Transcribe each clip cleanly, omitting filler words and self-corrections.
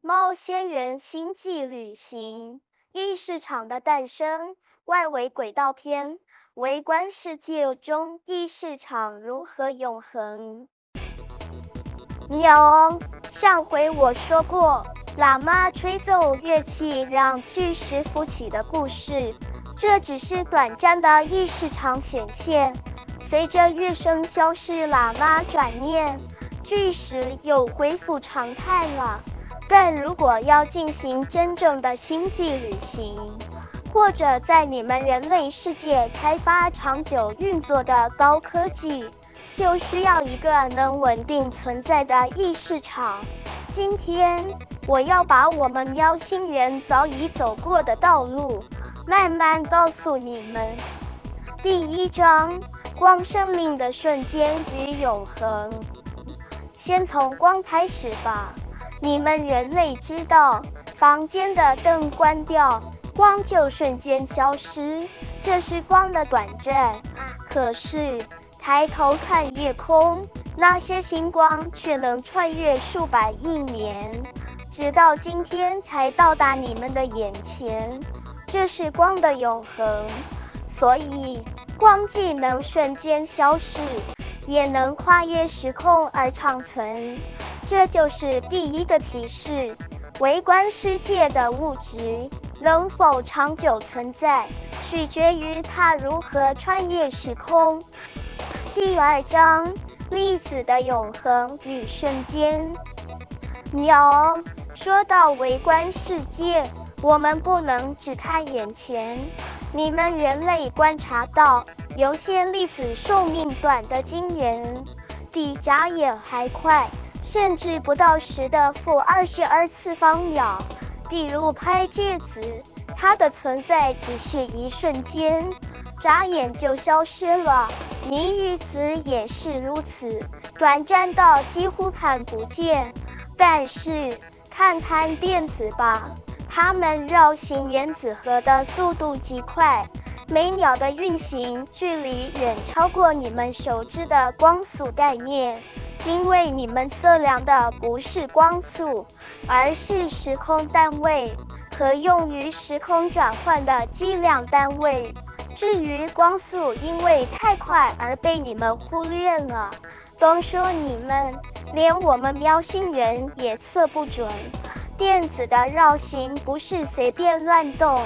冒险人星际旅行，异市场的诞生，外围轨道篇，微观世界中异市场如何永恒？上回我说过，喇嘛吹奏乐器让巨石浮起的故事，这只是短暂的异市场显现。随着乐声消失，喇嘛转念，巨石又恢复常态了。但如果要进行真正的星际旅行，或者在你们人类世界开发长久运作的高科技，就需要一个能稳定存在的异市场。今天我要把我们喵星人早已走过的道路慢慢告诉你们。第一章，光生命的瞬间与永恒。先从光开始吧。你们人类知道，房间的灯关掉，光就瞬间消失，这是光的短暂。可是抬头看夜空，那些星光却能穿越数百亿年，直到今天才到达你们的眼前。这是光的永恒。所以光既能瞬间消逝，也能跨越时空而长存。这就是第一个提示，微观世界的物质能否长久存在，取决于它如何穿越时空。第二章，粒子的永恒与瞬间。说到微观世界，我们不能只看眼前。你们人类观察到，有些粒子寿命短得惊人，比眨眼还快，甚至不到10的-22次方秒。比如拍介子，它的存在只是一瞬间，眨眼就消失了。镁与子也是如此，短暂到几乎看不见。但是看看电子吧，它们绕行原子核的速度极快，每秒的运行距离远超过你们熟知的光速概念。因为你们测量的不是光速，而是时空单位和用于时空转换的计量单位。至于光速，因为太快而被你们忽略了。甭说你们，连我们喵星人也测不准。电子的绕行不是随便乱动，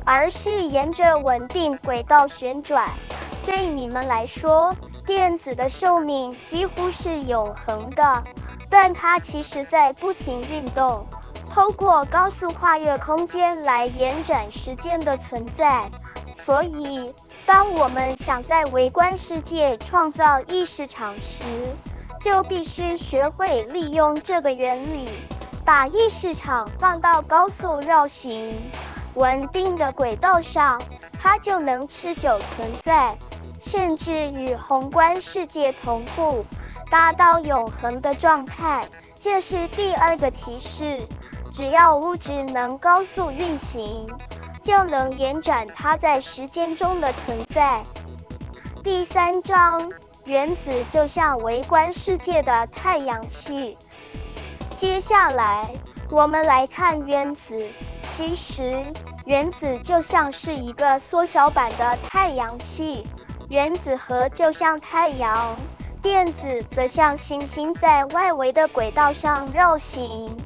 而是沿着稳定轨道旋转。对你们来说，电子的寿命几乎是永恒的，但它其实在不停运动，透过高速跨越空间来延展时间的存在。所以当我们想在微观世界创造异市场时，就必须学会利用这个原理，把异市场放到高速绕行稳定的轨道上，它就能持久存在，甚至与宏观世界同步，达到永恒的状态。这是第二个提示，只要物质能高速运行，就能延展它在时间中的存在。第三章，原子就像微观世界的太阳系。接下来我们来看原子。其实原子就像是一个缩小版的太阳系，原子核就像太阳，电子则像行星在外围的轨道上绕行。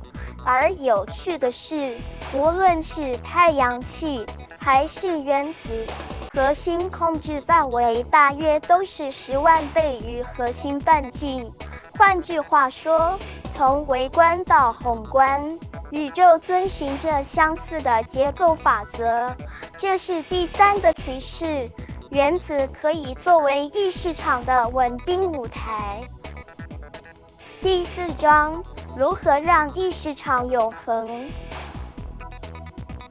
而有趣的是，无论是太阳系还是原子，核心控制范围大约都是10万倍于核心半径。换句话说，从微观到宏观，宇宙遵循着相似的结构法则。这是第三个提示，原子可以作为异市场的稳定舞台。第四章，如何让异市场永恒。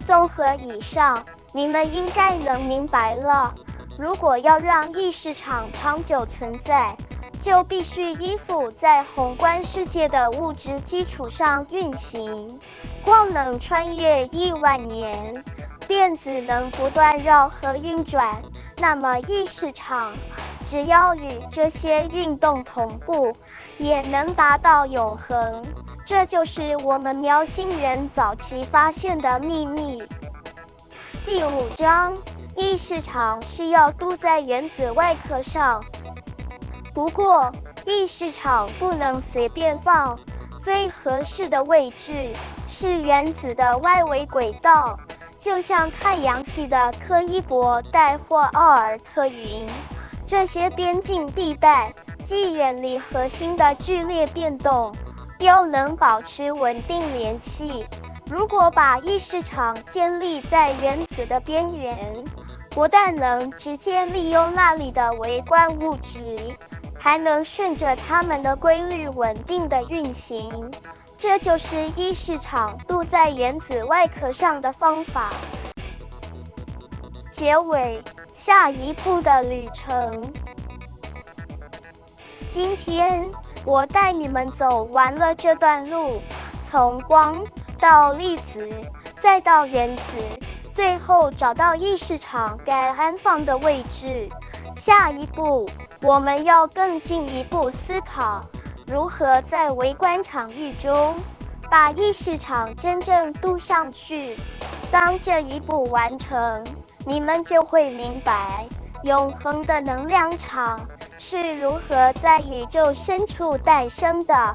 综合以上，你们应该能明白了。如果要让异市场长久存在，就必须依附在宏观世界的物质基础上运行。光能穿越亿万年，电子能不断绕和运转，那么异市场只要与这些运动同步，也能达到永恒。这就是我们喵星人早期发现的秘密。第5章，意识场需要镀在原子外壳上。不过，意识场不能随便放，最合适的位置是原子的外围轨道，就像太阳系的柯伊伯带或奥尔特云。这些边境地带既远离核心的剧烈变动，又能保持稳定联系。如果把意识场建立在原子的边缘，不但能直接利用那里的微观物质，还能顺着它们的规律稳定的运行。这就是意识场镀在原子外壳上的方法。结尾，下一步的旅程。今天我带你们走完了这段路，从光到粒子，再到原子，最后找到意识场该安放的位置。下一步，我们要更进一步思考，如何在微观场域中把意识场真正镀上去。当这一步完成，你们就会明白，永恒的能量场是如何在宇宙深处诞生的。